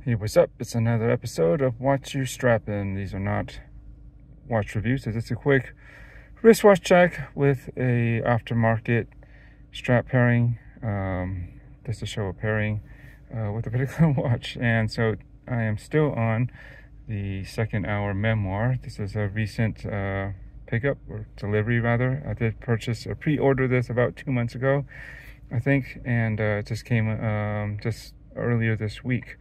Hey, what's up? It's another episode of Watch You Strappin. These are not watch reviews. It's just a quick wristwatch check with a aftermarket strap pairing, just to show a pairing with a particular watch. And so I am still on the Second Hour Memoir. This is a recent pickup or delivery rather. I did purchase or pre-order this about 2 months ago, I think, and it just came just earlier this week,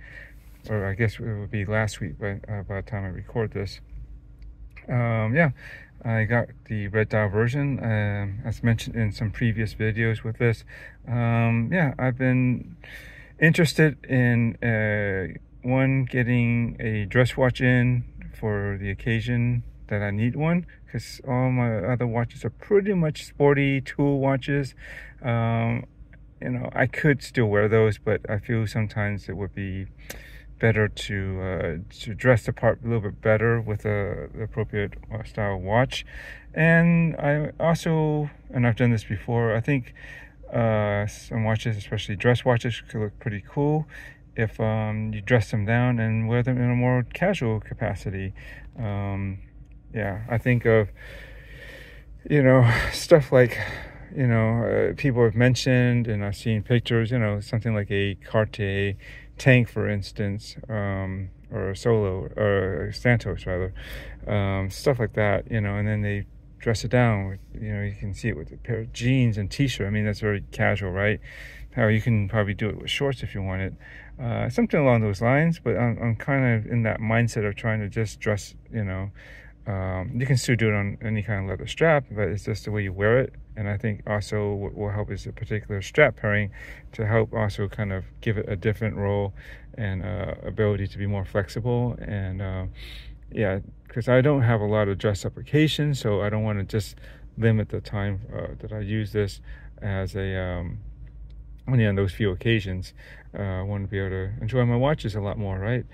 or I guess it would be last week by the time I record this. Yeah, I got the red dial version, as mentioned in some previous videos with this. Yeah, I've been interested in getting a dress watch in for the occasion that I need one, because all my other watches are pretty much sporty tool watches. You know, I could still wear those, but I feel sometimes it would be better to dress the part a little bit better with the appropriate style watch. And I also, and I've done this before, I think some watches, especially dress watches, could look pretty cool if you dress them down and wear them in a more casual capacity. Yeah, I think of, you know, stuff like, you know, people have mentioned, and I've seen pictures, you know, something like a Cartier tank, for instance, or a Solo, or Santos rather, stuff like that, you know, and then they dress it down with, you know, you can see it with a pair of jeans and t-shirt. I mean, that's very casual, right? How you can probably do it with shorts if you want it, something along those lines. But I'm kind of in that mindset of trying to just dress, you know, you can still do it on any kind of leather strap, but it's just the way you wear it. And I think also what will help is a particular strap pairing to help also kind of give it a different role and ability to be more flexible. And yeah, because I don't have a lot of dress applications, so I don't want to just limit the time that I use this as a only on those few occasions. I want to be able to enjoy my watches a lot more, right?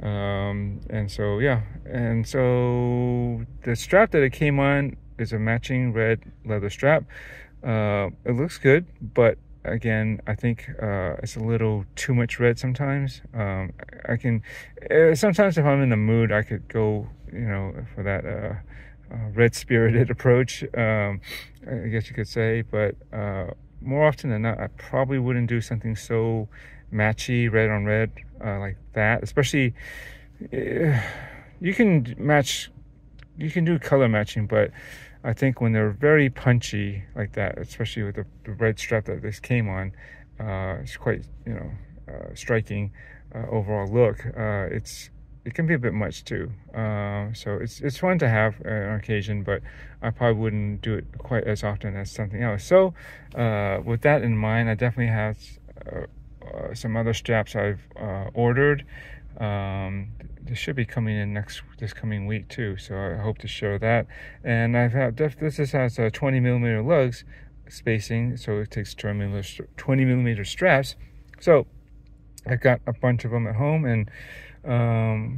And so yeah, and so the strap that it came on is a matching red leather strap. It looks good, but again, I think it's a little too much red sometimes. I can sometimes, if I'm in the mood, I could go, you know, for that red spirited approach, I guess you could say. But more often than not, I probably wouldn't do something so matchy, red on red, like that. Especially, you can do color matching, but I think when they're very punchy like that, especially with the red strap that this came on, it's quite, you know, striking overall look. It can be a bit much too. So it's fun to have on occasion, but I probably wouldn't do it quite as often as something else. So with that in mind, I definitely have some other straps I've ordered. They should be coming in this coming week too, so I hope to share that. And this has 20 millimeter lugs spacing, so it takes 20 millimeter straps. So I got a bunch of them at home, and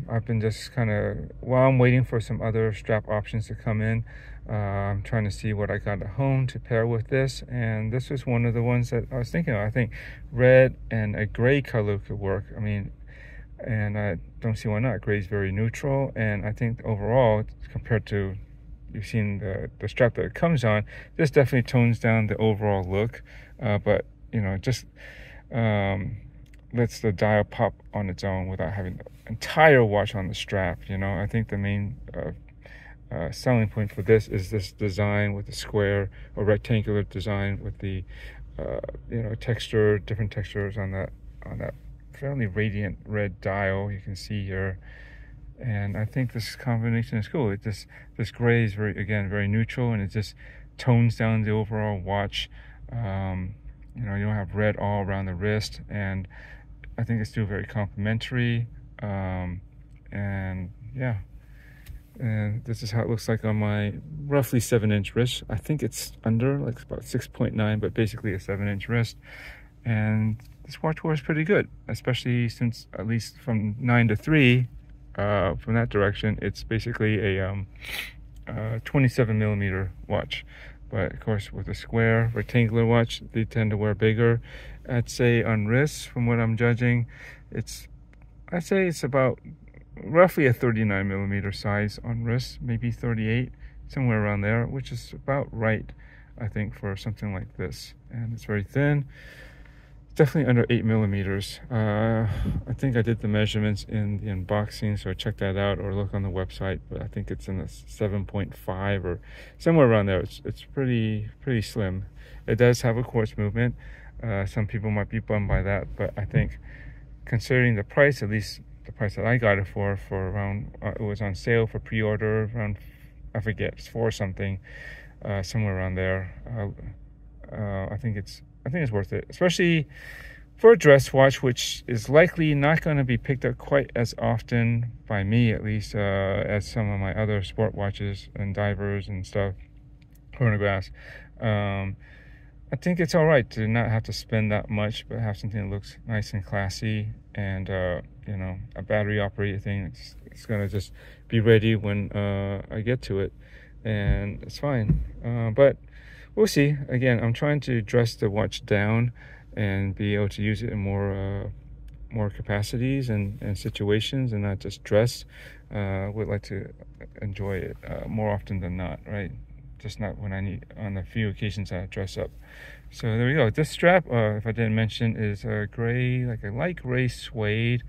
I've been just kind of, while I'm waiting for some other strap options to come in, I'm trying to see what I got at home to pair with this, and this was one of the ones that I was thinking of. I think red and a gray color could work. I mean, and I don't see why not. Gray is very neutral, and I think overall, compared to, you've seen the strap that it comes on, this definitely tones down the overall look, but, you know, just lets the dial pop on its own without having the entire watch on the strap. You know, I think the main selling point for this is this design with the square or rectangular design with the you know, different textures on that fairly radiant red dial you can see here. And I think this combination is cool. This gray is very neutral, and it just tones down the overall watch. You know, you don't have red all around the wrist, and I think it's still very complimentary. And yeah, and this is how it looks like on my roughly 7-inch wrist. I think it's under, like, about 6.9, but basically a 7-inch wrist. And this watch wears pretty good, especially since, at least from 9 to 3, from that direction, it's basically a 27 millimeter watch. But of course, with a square rectangular watch, they tend to wear bigger. I'd say on wrists, from what I'm judging, it's I'd say it's about roughly a 39 millimeter size on wrist, maybe 38, somewhere around there, which is about right, I think, for something like this. And it's very thin, definitely under 8 millimeters. I think I did the measurements in the unboxing, so check that out or look on the website, but I think it's in a 7.5 or somewhere around there. It's pretty slim. It does have a quartz movement. Some people might be bummed by that, but I think considering the price, at least the price that I got it for around, it was on sale for pre-order around, I forget, it's 4 something, somewhere around there. I think it's worth it, especially for a dress watch, which is likely not going to be picked up quite as often by me, at least, as some of my other sport watches and divers and stuff, chronographs. I think it's all right to not have to spend that much, but have something that looks nice and classy, and you know, a battery operated thing. It's gonna just be ready when I get to it, and it's fine. But we'll see. Again, I'm trying to dress the watch down and be able to use it in more capacities and situations, and not just dress. Would like to enjoy it more often than not, right? Just not when I need, on the few occasions I dress up. So there we go. This strap, if I didn't mention, is a gray, like a light gray suede.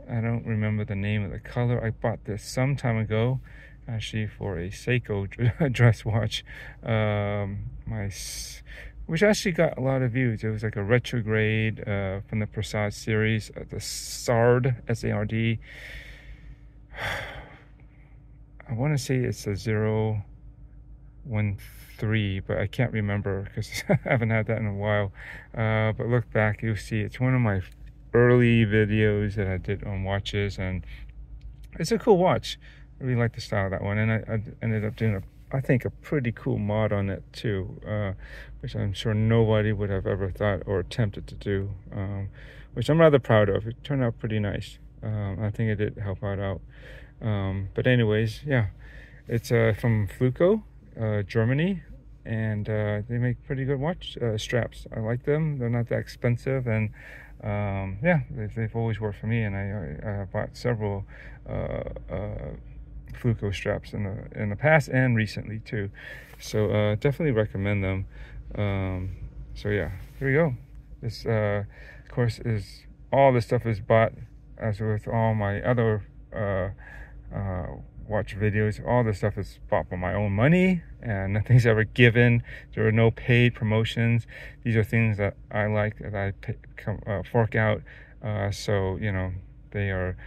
I don't remember the name of the color. I bought this some time ago, actually, for a Seiko dress watch, which actually got a lot of views. It was like a retrograde from the Prasad series, the Sard, S-A-R-D. I want to say it's a 013, but I can't remember because I haven't had that in a while. But look back, you'll see it's one of my early videos that I did on watches, and it's a cool watch. I really like the style of that one, and I ended up doing I think a pretty cool mod on it too, which I'm sure nobody would have ever thought or attempted to do, which I'm rather proud of. It turned out pretty nice. I think it did help out. But anyways, yeah, it's from Fluco, Germany, and they make pretty good watch straps. I like them. They're not that expensive, and yeah, they've always worked for me, and I bought several Fluco straps in the past and recently too, so definitely recommend them. So yeah, here we go. This of course is all this stuff is bought, as with all my other watch videos. All this stuff is bought by my own money, and nothing's ever given. There are no paid promotions. These are things that I like, that I fork out. So you know, they are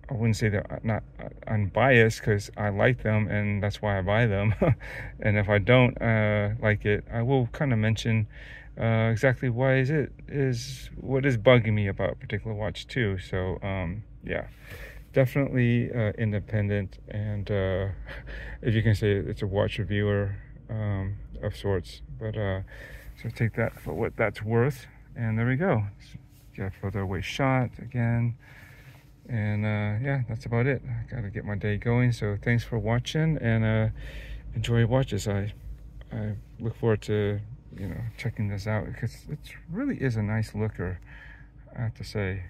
I wouldn't say they're not unbiased, because I like them and that's why I buy them. And if I don't like it, I will kind of mention exactly what is bugging me about a particular watch too. So yeah, definitely independent, and if you can say it's a watch reviewer of sorts. But so take that for what that's worth. And there we go. Get a further away shot again. And yeah, that's about it. I gotta get my day going. So thanks for watching, and enjoy your watches. I look forward to, you know, checking this out, because it really is a nice looker, I have to say.